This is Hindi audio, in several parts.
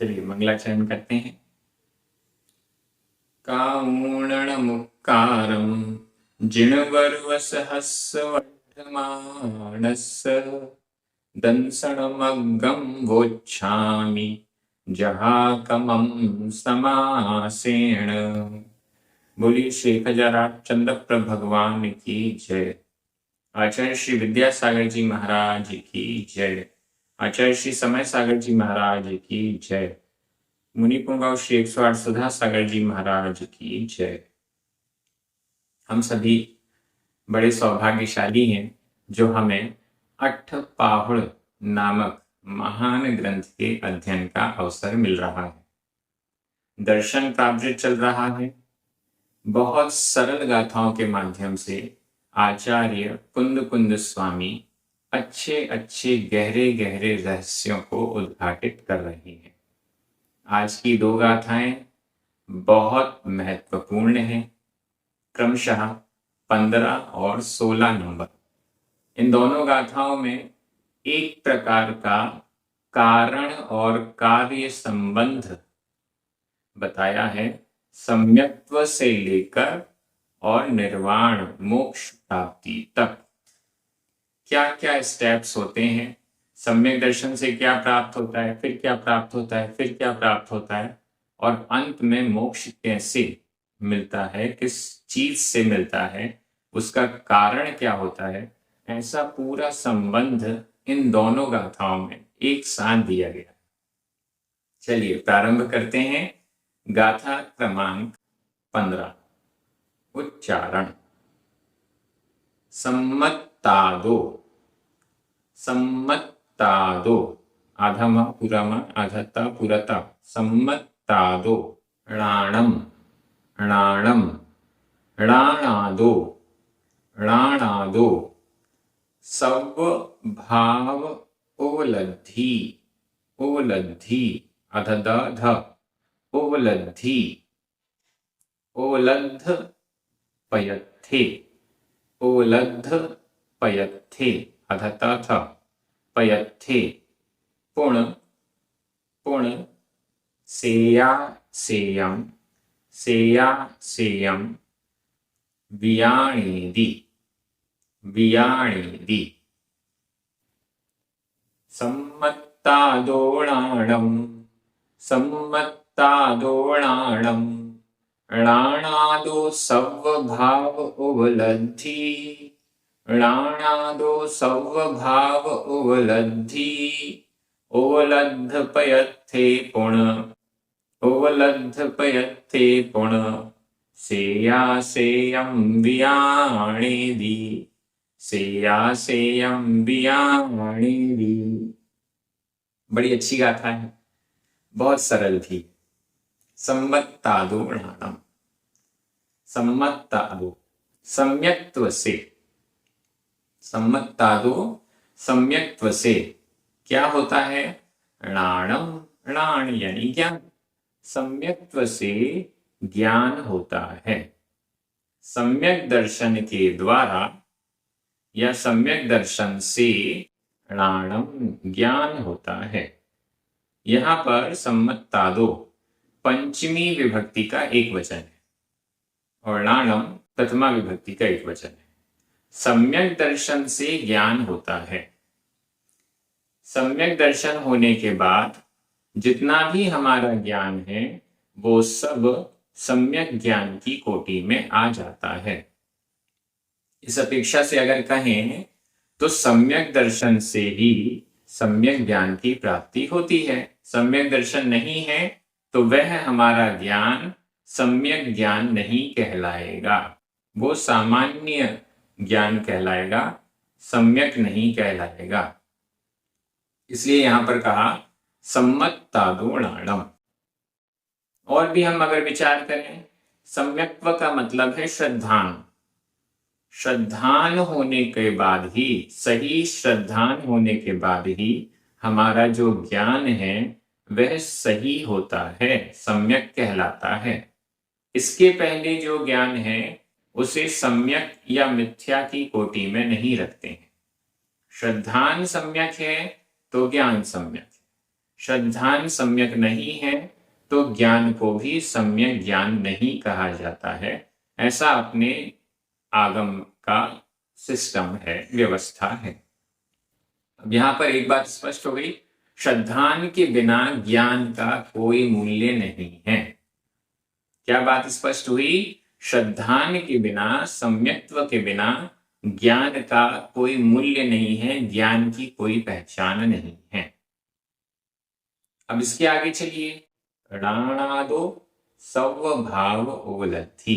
चलिए मंगलाचरण करते हैं। काऊणमुक्कारं जिणवरवसहस्रवर्धमानस्य दंसनमग्गं वोच्छामि जहाकमं समासेन। बोलिए श्री खजाराचंद्र प्रभु भगवान की जय। आचार्य श्री विद्यासागर जी महाराज की जय। आचार्य श्री समय सागर जी महाराज की जय। मुनि पुंगाव श्री 108 सुधा सागर जी महाराज की जय। हम सभी बड़े सौभाग्यशाली हैं जो हमें अट्ठपाहुड़ नामक महान ग्रंथ के अध्ययन का अवसर मिल रहा है। दर्शन काव्य चल रहा है। बहुत सरल गाथाओं के माध्यम से आचार्य कुंद कुंद स्वामी अच्छे अच्छे गहरे गहरे रहस्यों को उद्घाटित कर रहे हैं। आज की दो गाथाएं बहुत महत्वपूर्ण हैं, क्रमशः 15 और 16 नंबर। इन दोनों गाथाओं में एक प्रकार का कारण और कार्य संबंध बताया है, सम्यक्त्व से लेकर और निर्वाण मोक्ष प्राप्ति तक क्या क्या स्टेप्स होते हैं, सम्यक दर्शन से क्या प्राप्त होता है, फिर क्या प्राप्त होता है, फिर क्या प्राप्त होता है, और अंत में मोक्ष कैसे मिलता है, किस चीज से मिलता है, उसका कारण क्या होता है, ऐसा पूरा संबंध इन दोनों गाथाओं में एक साथ दिया गया। चलिए प्रारंभ करते हैं। गाथा क्रमांक 15। उच्चारण। सम्मत्तादो। सम्मत्तादो आधा मा पूरा मा आधा ता पूरा ता। सम्मत्तादो। णाणम णाणम णाणादो णाणादो। सवभाव ओलद्धि ओलद्धि आधा द ध ओलद्धि। ओलद्ध पयत्थे ओलद्ध पयत्थे आधा त थ पयत्थे। पुण पुण। सेया सेयम सेया सेयम। वियाणेदि वियाणेदि। सम्मत्तादोणाणं सम्मत्तादोणाणं णाणादो सवभाव उवलद्धि णाणादो सवभाव उवलद्धि। ओलद्ध पयत्थे पुण ओलद्ध पयत्थे पुण। सेया सेयं वियाणेदि सेया सेयं वियाणेदि। बड़ी अच्छी गाथा है, बहुत सरल थी। सम्मत्तादो णाणम। सम्मत्तादो सम्यक्त्व से। सम्मत्तादो सम्यक्त्व से क्या होता है? णाणम णाण यानी ज्ञान। सम्यक्त्व से ज्ञान होता है। सम्यक दर्शन के द्वारा या सम्यक दर्शन से णाणम ज्ञान होता है। यहां पर सम्मत्तादो पंचमी विभक्ति का एक वचन है और णाणम प्रथमा विभक्ति का एक वचन है। सम्यक दर्शन से ज्ञान होता है। सम्यक दर्शन होने के बाद जितना भी हमारा ज्ञान है वो सब सम्यक ज्ञान की कोटि में आ जाता है। इस अपेक्षा से अगर कहें तो सम्यक दर्शन से ही सम्यक ज्ञान की प्राप्ति होती है। सम्यक दर्शन नहीं है तो वह हमारा ज्ञान सम्यक ज्ञान नहीं कहलाएगा, वो सामान्य ज्ञान कहलाएगा, सम्यक नहीं कहलाएगा। इसलिए यहां पर कहा सम्मत्तादो णाणम। और भी हम अगर विचार करें, सम्यक्त्व का मतलब है श्रद्धान। श्रद्धान होने के बाद ही, सही श्रद्धान होने के बाद ही हमारा जो ज्ञान है वह सही होता है, सम्यक कहलाता है। इसके पहले जो ज्ञान है उसे सम्यक या मिथ्या की कोटि में नहीं रखते हैं। श्रद्धान सम्यक है तो ज्ञान सम्यक है, श्रद्धान सम्यक नहीं है तो ज्ञान को भी सम्यक ज्ञान नहीं कहा जाता है। ऐसा अपने आगम का सिस्टम है, व्यवस्था है। अब यहां पर एक बात स्पष्ट हो गई, श्रद्धान के बिना ज्ञान का कोई मूल्य नहीं है। क्या बात स्पष्ट हुई? श्रद्धान के बिना, सम्यक्त्व के बिना ज्ञान का कोई मूल्य नहीं है, ज्ञान की कोई पहचान नहीं है। अब इसके आगे चलिए, राणादो स्वभाव उपलब्धि।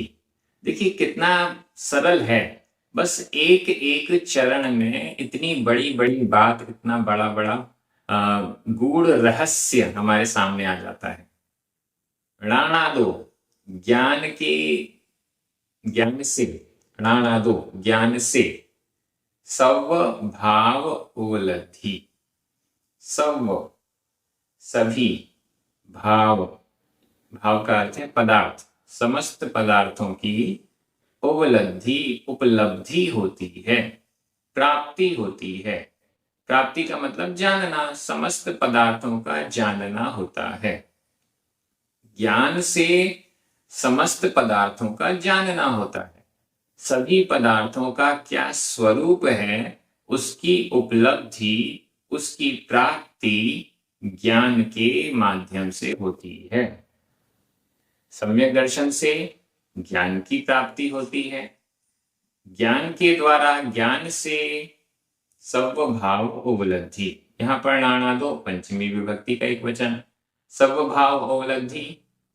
देखिए कितना सरल है, बस एक एक चरण में इतनी बड़ी बड़ी बात, इतना बड़ा बड़ा गूढ़ रहस्य हमारे सामने आ जाता है। राणादो ज्ञान के, ज्ञान से, राणादो ज्ञान से, स्वभाव उपलब्धि, स्व सभी, भाव, भाव का अर्थ है पदार्थ, समस्त पदार्थों की उपलब्धि, उपलब्धि होती है, प्राप्ति होती है। प्राप्ति का मतलब जानना, समस्त पदार्थों का जानना होता है। ज्ञान से समस्त पदार्थों का जानना होता है। सभी पदार्थों का क्या स्वरूप है, उसकी उपलब्धि, उसकी प्राप्ति ज्ञान के माध्यम से होती है। सम्यक दर्शन से ज्ञान की प्राप्ति होती है। ज्ञान के द्वारा, ज्ञान से स्वभाव उपलब्धि। यहां पर नाणादो पंचमी विभक्ति का एक वचन, स्वभाव उपलब्धि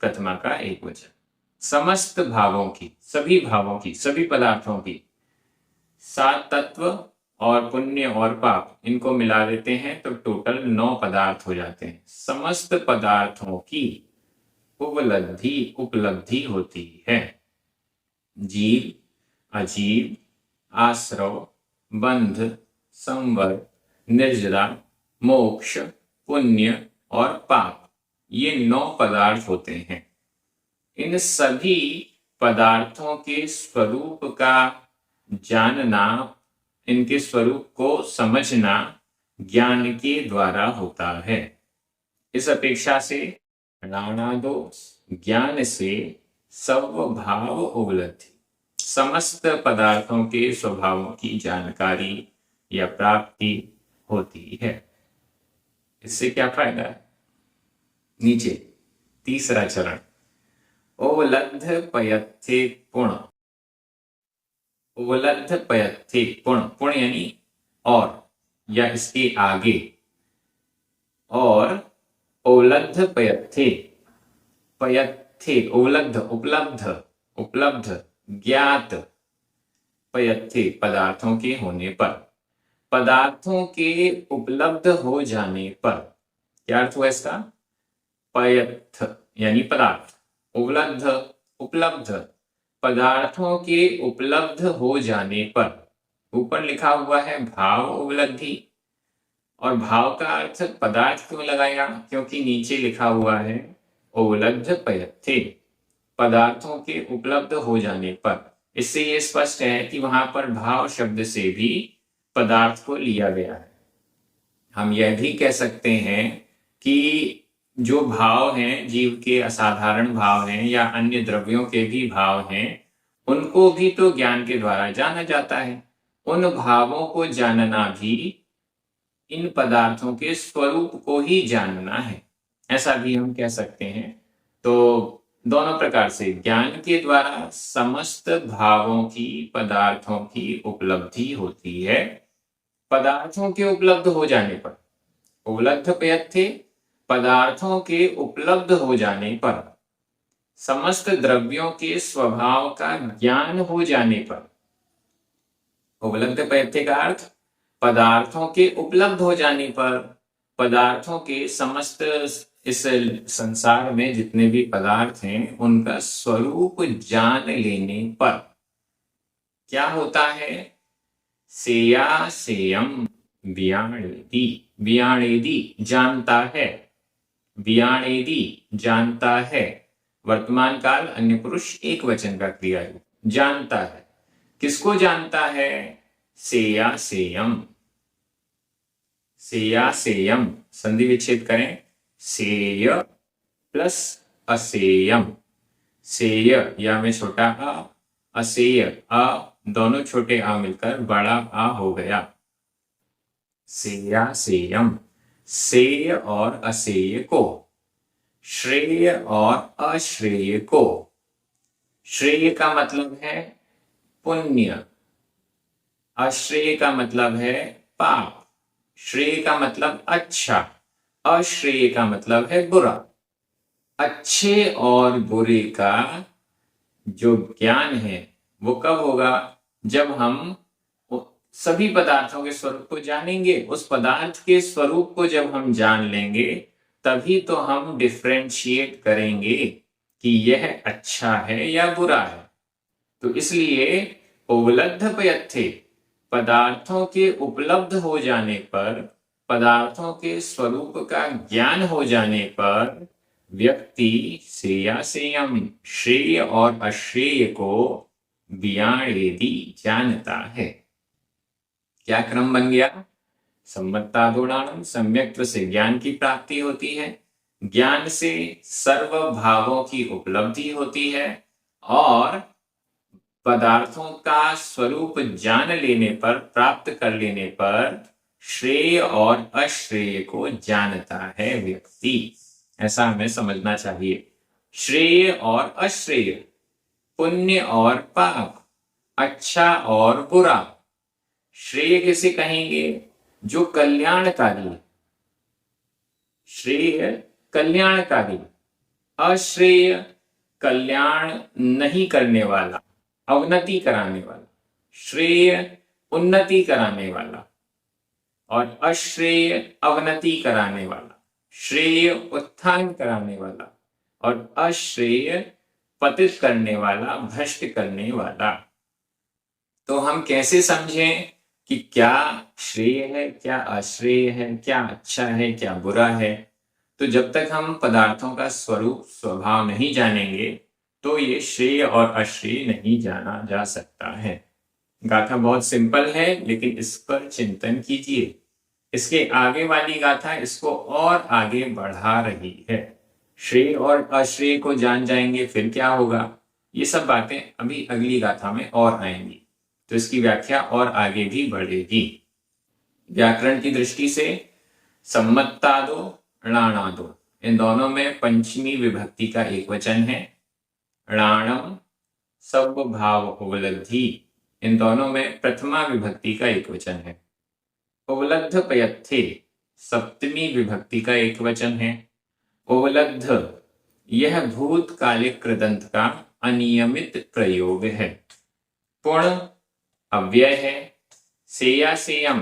प्रथमा का एक वचन। समस्त भावों की, सभी भावों की, सभी पदार्थों की, 7 तत्व और पुण्य और पाप, इनको मिला देते हैं तो टोटल 9 पदार्थ हो जाते हैं। समस्त पदार्थों की उपलब्धि, उपलब्धि होती है। जीव, अजीव, आश्रव, बंध, संवर, निर्जरा, मोक्ष, पुण्य और पाप, ये 9 पदार्थ होते हैं। इन सभी पदार्थों के स्वरूप का जानना, इनके स्वरूप को समझना ज्ञान के द्वारा होता है। इस अपेक्षा से राणादो ज्ञान से स्वभाव उपलब्धि, समस्त पदार्थों के स्वभावों की जानकारी या प्राप्ति होती है। इससे क्या फायदा है? नीचे तीसरा चरण, उपलब्ध पयत्थे पुण। उपलब्ध पयत्थे पुण, पुण यानी और, या इसके आगे, और उपलब्ध पयत्थे, पयत्थे उपलब्ध, उपलब्ध, उपलब्ध ज्ञात, पयत्थे पदार्थों के होने पर, पदार्थों के उपलब्ध हो जाने पर। क्या अर्थ हुआ इसका? पयत्थ यानी पदार्थ, उपलब्ध, उपलब्ध, पदार्थों के उपलब्ध हो जाने पर। ऊपर लिखा हुआ है भाव उपलब्धि, और भाव का अर्थ पदार्थ क्यों लगाया? क्योंकि नीचे लिखा हुआ है उपलब्ध पयत्थे, पदार्थों के उपलब्ध हो जाने पर। इससे यह स्पष्ट है कि वहां पर भाव शब्द से भी पदार्थ को लिया गया है। हम यह भी कह सकते हैं कि जो भाव हैं, जीव के असाधारण भाव हैं या अन्य द्रव्यों के भी भाव हैं, उनको भी तो ज्ञान के द्वारा जाना जाता है। उन भावों को जानना भी इन पदार्थों के स्वरूप को ही जानना है, ऐसा भी हम कह सकते हैं। तो दोनों प्रकार से ज्ञान के द्वारा समस्त भावों की, पदार्थों की उपलब्धि होती है। पदार्थों के उपलब्ध हो जाने पर, उपलब्ध पयत्थे, पदार्थों के उपलब्ध हो जाने पर, समस्त द्रव्यों के स्वभाव का ज्ञान हो जाने पर। उपलब्ध पयत्थे का अर्थ पदार्थों के उपलब्ध हो जाने पर, पदार्थों के समस्त इस संसार में जितने भी पदार्थ हैं उनका स्वरूप जान लेने पर क्या होता है? सेया सेयम वियाणेदी, वियाणेदी जानता है, वियाणेदी जानता है। वर्तमान काल अन्य पुरुष एक वचन का क्रिया है, जानता है। किसको जानता है? सेया सेयम, सेया सेयम, संधि विच्छेद करें सेय प्लस असेयम। सेय या में छोटा आ, असेय आ, दोनों छोटे आ मिलकर बड़ा आ हो गया। सेया सेयम, सेय और असेय को, श्रेय और अश्रेय को। श्रेय का मतलब है पुण्य, अश्रेय का मतलब है पाप। श्रेय का मतलब अच्छा, अश्रेय का मतलब है बुरा। अच्छे और बुरे का जो ज्ञान है वो कब होगा? जब हम सभी पदार्थों के स्वरूप को जानेंगे। उस पदार्थ के स्वरूप को जब हम जान लेंगे तभी तो हम डिफरेंशिएट करेंगे कि यह अच्छा है या बुरा है। तो इसलिए उपलब्ध पयत्थे, पदार्थों के उपलब्ध हो जाने पर, पदार्थों के स्वरूप का ज्ञान हो जाने पर व्यक्ति सेया सेयम, श्रेय और अश्रेय को वियाणेदि जानता है। क्या क्रम बन गया? सम्मत्तादुणानम, सम्यक्त्व से ज्ञान की प्राप्ति होती है, ज्ञान से सर्व भावों की उपलब्धि होती है और पदार्थों का स्वरूप जान लेने पर, प्राप्त कर लेने पर श्रेय और अश्रेय को जानता है व्यक्ति। ऐसा हमें समझना चाहिए। श्रेय और अश्रेय, पुण्य और पाप, अच्छा और बुरा। श्रेय किसे कहेंगे? जो कल्याणकारी, श्रेय कल्याणकारी, अश्रेय कल्याण नहीं करने वाला, अवनति कराने वाला। श्रेय उन्नति कराने वाला और अश्रेय अवनति कराने वाला। श्रेय उत्थान कराने वाला और अश्रेय पतित करने वाला, भ्रष्ट करने वाला। तो हम कैसे समझें कि क्या श्रेय है, क्या अश्रेय है, क्या अच्छा है, क्या बुरा है? तो जब तक हम पदार्थों का स्वरूप, स्वभाव नहीं जानेंगे तो ये श्रेय और अश्रेय नहीं जाना जा सकता है। गाथा बहुत सिंपल है, लेकिन इस पर चिंतन कीजिए। इसके आगे वाली गाथा इसको और आगे बढ़ा रही है। श्रेय और अश्रेय को जान जाएंगे फिर क्या होगा, ये सब बातें अभी अगली गाथा में और आएंगी, तो इसकी व्याख्या और आगे भी बढ़ेगी। व्याकरण की दृष्टि से सम्मत्तादो, णाणादो, इन दोनों में पंचमी विभक्ति का एक वचन है। णाणम सब भाव उपलब्धि, इन दोनों में प्रथमा विभक्ति का एक वचन है। उपलब्ध पयत्थे, सप्तमी विभक्ति का एक वचन है। उपलब्ध, यह भूतकालिक कृदंत का अनियमित प्रयोग है। पुण्य अव्यय है। सेया सेयम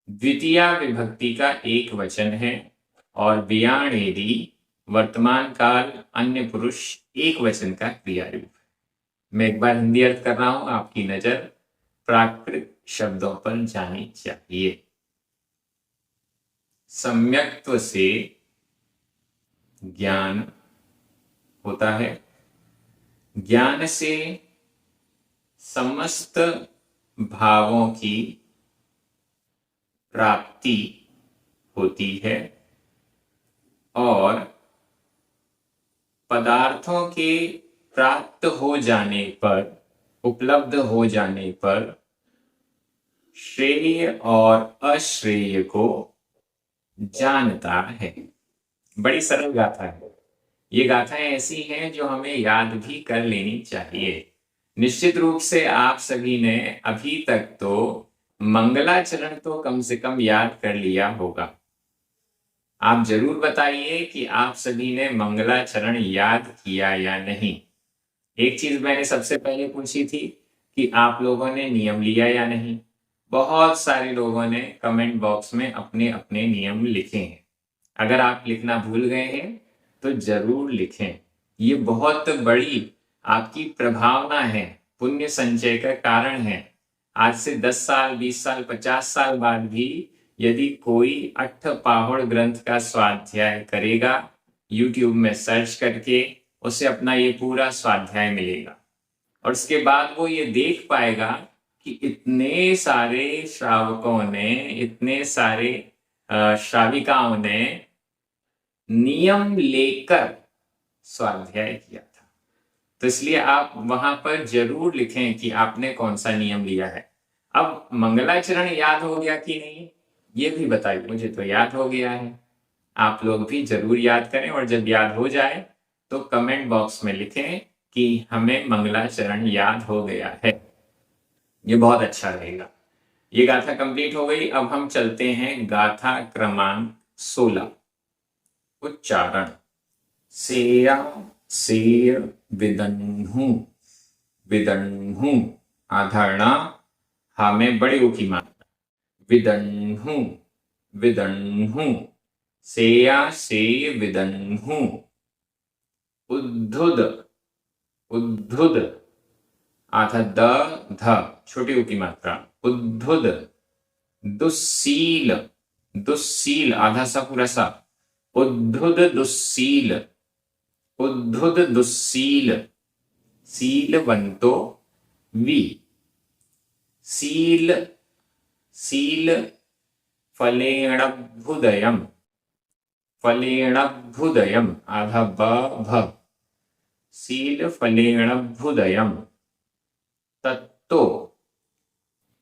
द्वितीया विभक्ति का एक वचन है और वियाणेदि वर्तमान काल अन्य पुरुष एक वचन का क्रिया रूप है। मैं एक बार हिंदी अर्थ कर रहा हूं, आपकी नजर प्राकृत शब्दों पर जानी चाहिए। सम्यक्त्व से ज्ञान होता है, ज्ञान से समस्त भावों की प्राप्ति होती है और पदार्थों के प्राप्त हो जाने पर, उपलब्ध हो जाने पर श्रेय और अश्रेय को जानता है। बड़ी सरल गाथा है। ये गाथाएं ऐसी हैं जो हमें याद भी कर लेनी चाहिए। निश्चित रूप से आप सभी ने अभी तक तो मंगलाचरण तो कम से कम याद कर लिया होगा। आप जरूर बताइए कि आप सभी ने मंगलाचरण याद किया या नहीं। एक चीज मैंने सबसे पहले पूछी थी कि आप लोगों ने नियम लिया या नहीं। बहुत सारे लोगों ने कमेंट बॉक्स में अपने अपने नियम लिखे हैं। अगर आप लिखना भूल गए हैं तो जरूर लिखें। ये बहुत बड़ी आपकी प्रभावना है, पुण्य संचय का कारण है। आज से 10 साल, 20 साल, 50 साल बाद भी यदि कोई अट्ठपाहुड़ ग्रंथ का स्वाध्याय करेगा, YouTube में सर्च करके उसे अपना ये पूरा स्वाध्याय मिलेगा और उसके बाद वो ये देख पाएगा कि इतने सारे श्रावकों ने, इतने सारे श्राविकाओं ने नियम लेकर स्वाध्याय किया था। तो इसलिए आप वहां पर जरूर लिखें कि आपने कौन सा नियम लिया है। अब मंगलाचरण याद हो गया कि नहीं, ये भी बताइए। मुझे तो याद हो गया है, आप लोग भी जरूर याद करें, और जब याद हो जाए तो कमेंट बॉक्स में लिखें कि हमें मंगलाचरण याद हो गया है। ये बहुत अच्छा रहेगा। ये गाथा कंप्लीट हो गई। अब हम चलते हैं गाथा क्रमांक 16। उच्चारण। सेया सेय विदन्हु। विदन्हु आधारणा, हा में बड़े ऊ की मात्रा। विदन्हु विदन्हु। सेया सेय विदन्हु। उद्धुद उद्धुद आधा द ध छोटी ऊ की मात्रा। उद्धुद। दुस्सील दुस्सील आधा सा पूरा सा। उद्धुद दुस्सील। उद्धुद दुस्सील। सीलवंतो वि। Seal seal फलेणभुदयम्। फलेणभुदयम् आधा ब भ। सील फलेणभुदयम्। तत्तो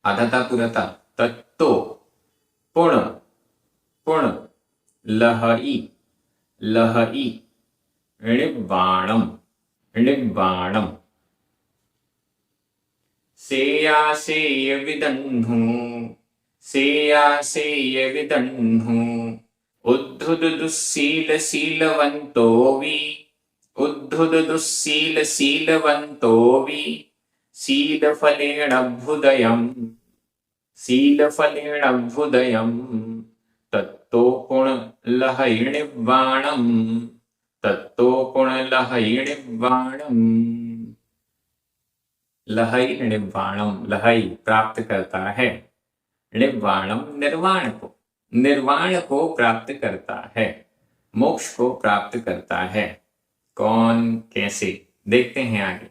आधा ता पूरा ता। तत्तो। पुण पुण। लहई लहई। णिब्बाणम् णिब्बाणम्। सेया सेय विदन्हु। सेया सेय विदन्हु। उद्धुद दुस्सील सीलवन्तो वि। उद्धुद दुस्सील सीलवन्तो वि। सीलफलेणभुदयम् सीलफलेणभुदयम्। तत्तो पुणलहैर्निब्बाणम्। तत्तो पुणलहैर्निब्बाणम्। लहई निब्बाणम, लहई प्राप्त करता है। निब्बाणम निर्वाण को प्राप्त करता है, मोक्ष को प्राप्त करता है। कौन कैसे, देखते हैं आगे।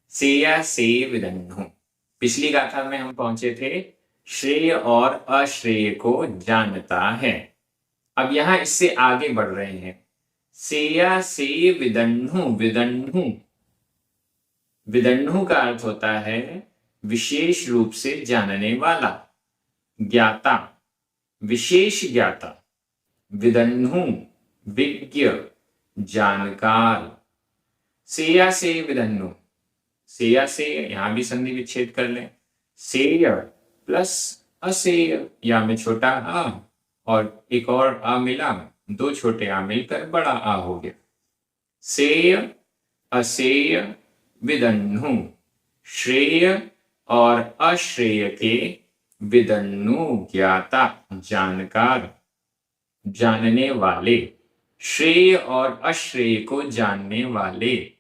सेया सेय विदन्हु। पिछली गाथा में हम पहुंचे थे श्रेय और अश्रेय को जानता है। अब यहां इससे आगे बढ़ रहे हैं। सेया सेय विदन्हु। विदन्हु विदन्हु का अर्थ होता है विशेष रूप से जानने वाला, ज्ञाता, विशेष ज्ञाता। विदन्हु विज्ञ, जानकार। सेया से विदन्हु। सेया से यहां भी संधि विच्छेद कर लें। सेय प्लस असेय, या में छोटा आ और एक और आ मिला, दो छोटे आ मिलकर बड़ा आ हो गया। सेय असेय विदन्हु। श्रेय और अश्रेय के विदन्हु ज्ञाता, जानकार, जानने वाले। श्रेय और अश्रेय को जानने वाले,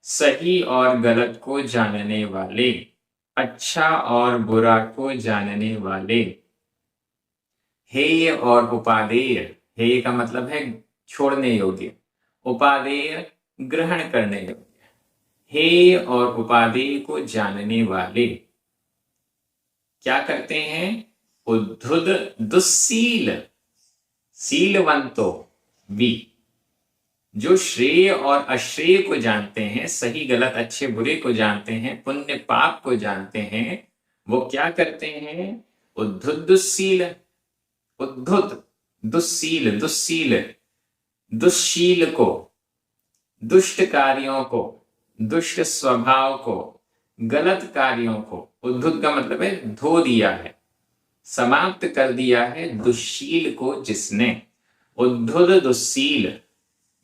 सही और गलत को जानने वाले, अच्छा और बुरा को जानने वाले। हेय और उपादेय। हेय का मतलब है छोड़ने योग्य, उपादेय ग्रहण करने योग्य। हेय और उपादेय को जानने वाले क्या करते हैं? उद्धुद दुस्सील सीलवंतो वि। जो श्रेय और अश्रेय को जानते हैं, सही गलत अच्छे बुरे को जानते हैं, पुण्य पाप को जानते हैं, वो क्या करते हैं? उद्धुद दुस्सील। उद्धुत दुस्सील, दुस्सील दुश्शील को, दुष्ट कार्यों को, दुष्ट स्वभाव को, गलत कार्यों को। उद्धुत का मतलब है धो दिया है, समाप्त कर दिया है दुश्शील को जिसने। उद्धुद दुस्सील,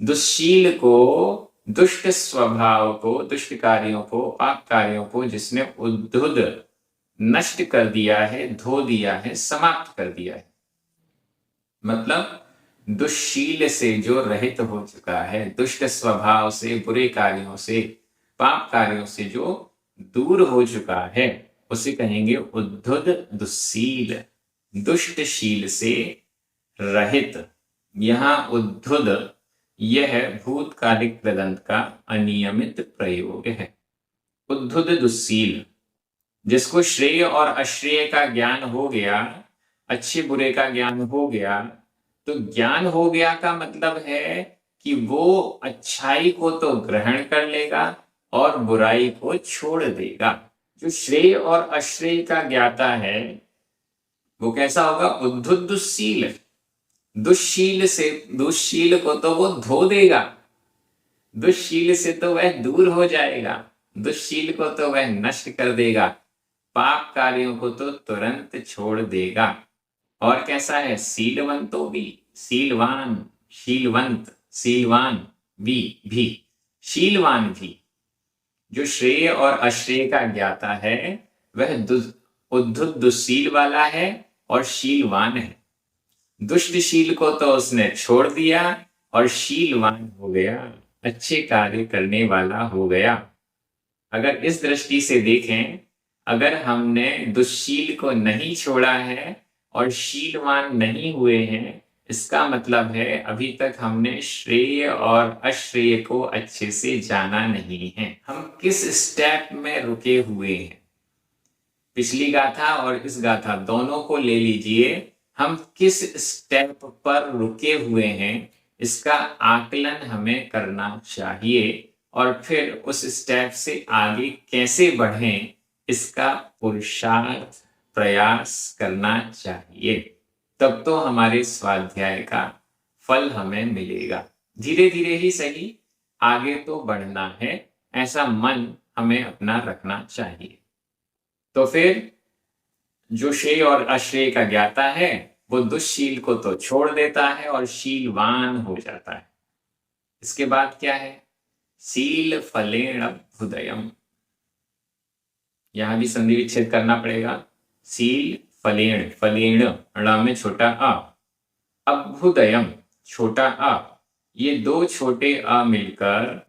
दुश्शील को, दुष्ट स्वभाव को, दुष्ट कार्यों को, पाप कार्यों को जिसने उद्धुद नष्ट कर दिया है, धो दिया है, समाप्त कर दिया है। मतलब दुश्शील से जो रहित हो चुका है, दुष्ट स्वभाव से, बुरे कार्यों से, पाप कार्यों से जो दूर हो चुका है, उसे कहेंगे उद्धुद दुस्सील, दुष्टशील से रहित। यहां उद्धुद यह भूतकालिक कृदंत का अनियमित प्रयोग है। उद्धुद दुस्सील, जिसको श्रेय और अश्रेय का ज्ञान हो गया, अच्छे बुरे का ज्ञान हो गया, तो ज्ञान हो गया का मतलब है कि वो अच्छाई को तो ग्रहण कर लेगा और बुराई को छोड़ देगा। जो श्रेय और अश्रेय का ज्ञाता है वो कैसा होगा? उद्धुत दुशील। दुशील को तो वो धो देगा, दुष्शील से तो वह दूर हो जाएगा, दुष्शील को तो वह नष्ट कर देगा, पाप कार्यों को तो तुरंत छोड़ देगा। और कैसा है? शीलवंतो भी, शीलवान, शीलवंत, शीलवान भी शीलवान भी। जो श्रेय और अश्रेय का ज्ञाता है वह उद्धुत दुशील वाला है और शीलवान है। दुष्टशील को तो उसने छोड़ दिया और शीलवान हो गया, अच्छे कार्य करने वाला हो गया। अगर इस दृष्टि से देखें, अगर हमने दुष्शील को नहीं छोड़ा है और शीलवान नहीं हुए हैं, इसका मतलब है अभी तक हमने श्रेय और अश्रेय को अच्छे से जाना नहीं है। हम किस स्टेप में रुके हुए हैं? पिछली गाथा और इस गाथा दोनों को ले लीजिए, हम किस स्टेप पर रुके हुए हैं इसका आकलन हमें करना चाहिए और फिर उस स्टेप से आगे कैसे बढ़ें इसका पुरुषार्थ प्रयास करना चाहिए। तब तो हमारे स्वाध्याय का फल हमें मिलेगा। धीरे धीरे ही सही, आगे तो बढ़ना है, ऐसा मन हमें अपना रखना चाहिए। तो फिर जो श्रेय और अश्रेय का ज्ञाता है वो दुष्शील को तो छोड़ देता है और शीलवान हो जाता है। इसके बाद क्या है? शील फलेण अभ्युदयम्। यहां भी संधि विच्छेद करना पड़ेगा। शील फलेण, फलेण ण में छोटा अ, अभ्युदयम् छोटा अ, ये दो छोटे अ मिलकर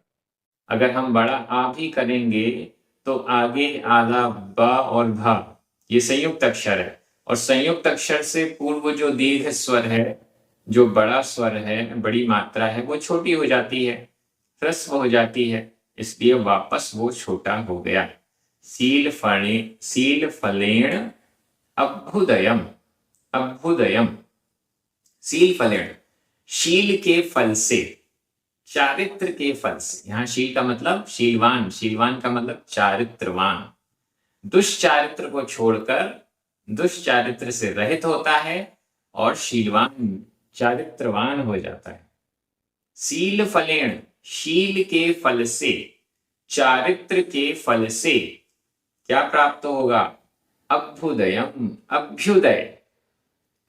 अगर हम बड़ा आ भी करेंगे तो आगे आधा ब और भ, ये संयुक्त अक्षर है और संयुक्त अक्षर से पूर्व जो दीर्घ स्वर है, जो बड़ा स्वर है, बड़ी मात्रा है, वो छोटी हो जाती है, ह्रस्व हो जाती है, इसलिए वापस वो छोटा हो गया। शील फलेण अभ्युदयम्, अभ्युदयम्। शील फलेण, शील के फल से, चारित्र के फल से। यहां शील का मतलब शीलवान, शीलवान का मतलब चारित्रवान। दुष्चारित्र को छोड़कर दुष्चारित्र से रहित होता है और शीलवान, चारित्रवान हो जाता है। शील फलेण, शील के फल से, चारित्र के फल से क्या प्राप्त होगा? अभ्युदयम्, अभ्युदय,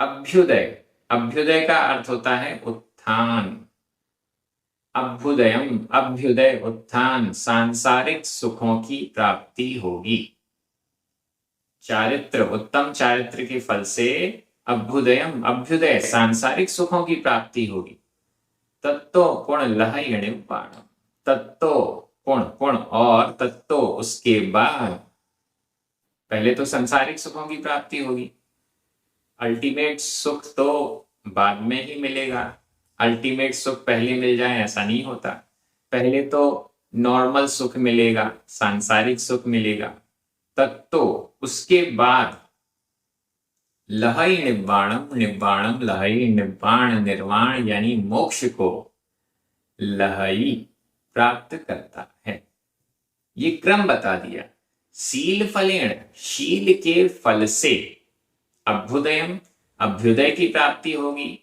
अभ्युदय। अभ्युदय का अर्थ होता है उत्थान। अभ्युदयम्, अभ्युदय, उत्थान, सांसारिक सुखों की प्राप्ति होगी। चारित्र, उत्तम चारित्र के फल से अभ्युदयम्, अभ्युदय, सांसारिक सुखों की प्राप्ति होगी। तत्तो पुण्य लहयणिपाणम्, तत्तो पुण्य, पुण्य और तत्तो उसके बाद, पहले तो सांसारिक सुखों की प्राप्ति होगी, अल्टीमेट सुख तो बाद में ही मिलेगा। अल्टीमेट सुख पहले मिल जाए ऐसा नहीं होता, पहले तो नॉर्मल सुख मिलेगा, सांसारिक सुख मिलेगा, तत्तो उसके बाद लहई निब्बाणम, निब्बाणम लहई, निब्बाण निर्वाण यानी मोक्ष को लहई प्राप्त करता है। ये क्रम बता दिया। शील फलेण, शील के फल से, अभ्युदयम्, अभ्युदय की प्राप्ति होगी,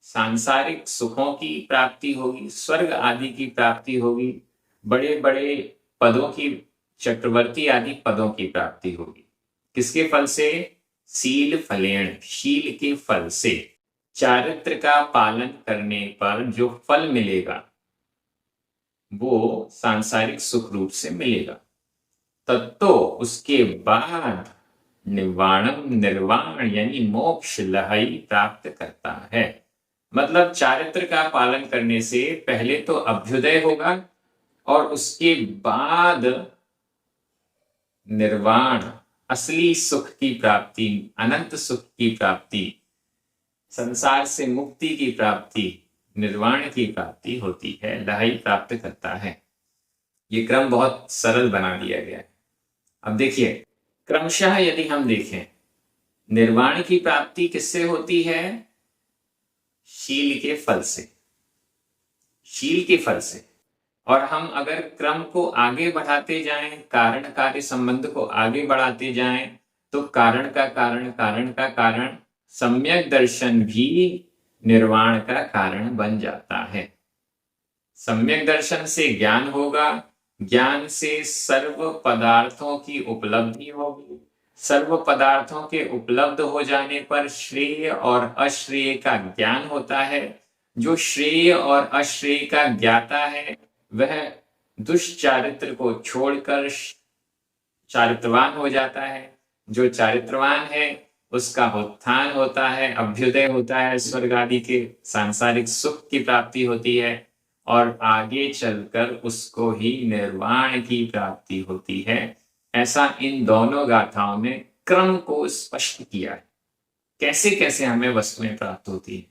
सांसारिक सुखों की प्राप्ति होगी, स्वर्ग आदि की प्राप्ति होगी, बड़े बड़े पदों की, चक्रवर्ती आदि पदों की प्राप्ति होगी। किसके फल से? शील फलेण, शील के फल से। चारित्र का पालन करने पर जो फल मिलेगा वो सांसारिक सुख रूप से मिलेगा। तत्तो उसके बाद निर्वाणम, निर्वाण यानी मोक्ष लहई प्राप्त करता है। मतलब चारित्र का पालन करने से पहले तो अभ्युदय होगा और उसके बाद निर्वाण, असली सुख की प्राप्ति, अनंत सुख की प्राप्ति, संसार से मुक्ति की प्राप्ति, निर्वाण की प्राप्ति होती है, लहई प्राप्त करता है। ये क्रम बहुत सरल बना दिया गया है। अब देखिए क्रमशः यदि हम देखें, निर्वाण की प्राप्ति किससे होती है? शील के फल से, शील के फल से। और हम अगर क्रम को आगे बढ़ाते जाएं, कारण कार्य संबंध को आगे बढ़ाते जाएं, तो कारण का कारण, कारण का कारण, सम्यक दर्शन भी निर्वाण का कारण बन जाता है। सम्यक दर्शन से ज्ञान होगा, ज्ञान से सर्व पदार्थों की उपलब्धि होगी, सर्व पदार्थों के उपलब्ध हो जाने पर श्रेय और अश्रेय का ज्ञान होता है। जो श्रेय और अश्रेय का ज्ञाता है वह दुष्चारित्र को छोड़कर चारित्रवान हो जाता है। जो चारित्रवान है उसका उत्थान होता है, अभ्युदय होता है, स्वर्ग आदि के सांसारिक सुख की प्राप्ति होती है और आगे चलकर उसको ही निर्वाण की प्राप्ति होती है। ऐसा इन दोनों गाथाओं ने क्रम को स्पष्ट किया है, कैसे कैसे हमें वस्तुएं प्राप्त होती है।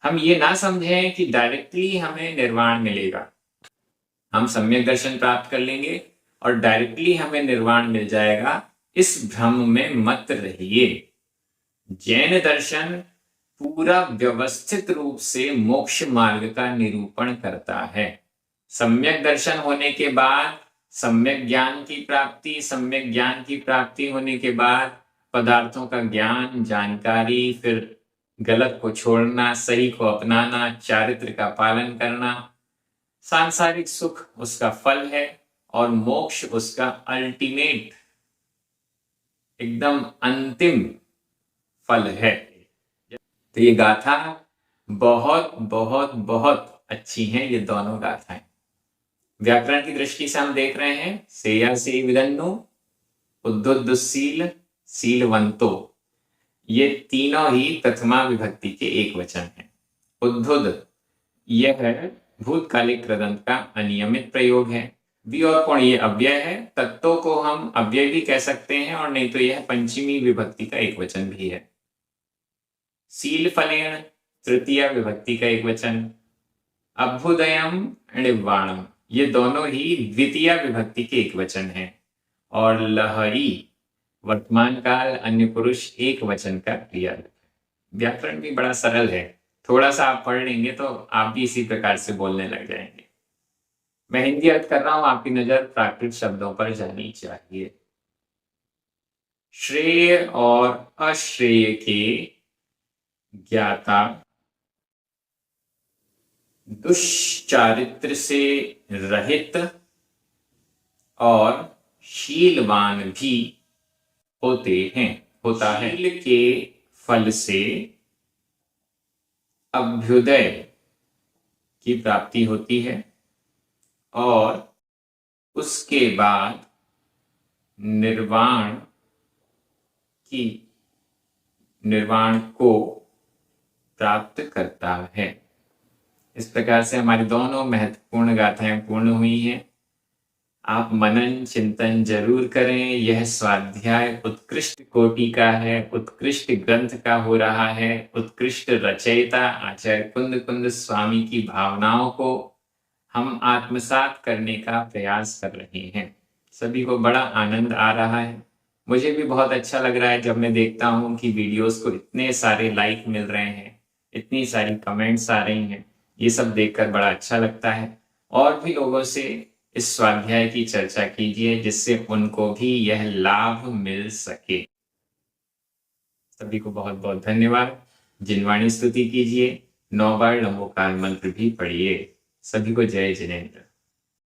हम ये ना समझें कि डायरेक्टली हमें निर्वाण मिलेगा, हम सम्यक दर्शन प्राप्त कर लेंगे और डायरेक्टली हमें निर्वाण मिल जाएगा, इस भ्रम में मत रहिए। जैन दर्शन पूरा व्यवस्थित रूप से मोक्ष मार्ग का निरूपण करता है। सम्यक दर्शन होने के बाद सम्यक ज्ञान की प्राप्ति, सम्यक ज्ञान की प्राप्ति होने के बाद पदार्थों का ज्ञान, जानकारी, फिर गलत को छोड़ना, सही को अपनाना, चारित्र का पालन करना, सांसारिक सुख उसका फल है और मोक्ष उसका अल्टीमेट, एकदम अंतिम फल है। तो ये गाथा बहुत बहुत बहुत अच्छी हैं, ये दोनों गाथाएं। व्याकरण की दृष्टि से हम देख रहे हैं, सेया से विदन्नो, उद्धुद्धशील, शीलवंतो, ये तीनों ही प्रथमा विभक्ति के एक वचन हैं। उद्धुद यह भूतकालिक कृदंत का अनियमित प्रयोग है। वि और कोण ये अव्यय है, तत्तों को हम अव्यय भी कह सकते हैं और नहीं तो यह पंचमी विभक्ति का एक वचन भी है। शील फलेण तृतीय विभक्ति का एक वचन। अभ्युदयम निर्वाणम ये दोनों ही द्वितीय विभक्ति के एक वचन है। और लहरी वर्तमान काल अन्य पुरुष एक वचन का क्रिया। व्याकरण भी बड़ा सरल है, थोड़ा सा आप पढ़ लेंगे तो आप भी इसी प्रकार से बोलने लग जाएंगे। मैं हिंदी अर्थ कर रहा हूं, आपकी नजर प्राकृत शब्दों पर जानी चाहिए। श्रेय और अश्रेय के ज्ञाता, दुष्चारित्र से रहित और शीलवान भी होते हैं, होता है। शील के फल से अभ्युदय की प्राप्ति होती है और उसके बाद निर्वाण को प्राप्त करता है। इस प्रकार से हमारी दोनों महत्वपूर्ण गाथाएं पूर्ण हुई हैं। आप मनन चिंतन जरूर करें। यह स्वाध्याय उत्कृष्ट कोटि का है, उत्कृष्ट ग्रंथ का हो रहा है। उत्कृष्ट रचयिता आचार्य कुंद कुंद स्वामी की भावनाओं को हम आत्मसात करने का प्रयास कर रहे हैं। सभी को बड़ा आनंद आ रहा है। मुझे भी बहुत अच्छा लग रहा है जब मैं देखता हूं कि वीडियोस को इतने सारे लाइक मिल रहे हैं, इतनी सारी कमेंट्स आ रही हैं। ये सब देखकर बड़ा अच्छा लगता है। और भी लोगों से इस स्वाध्याय की चर्चा कीजिए जिससे उनको भी यह लाभ मिल सके। सभी को बहुत बहुत धन्यवाद। जिनवाणी स्तुति कीजिए, 9 बार नमोकार मंत्र भी पढ़िए। सभी को जय जिनेंद्र।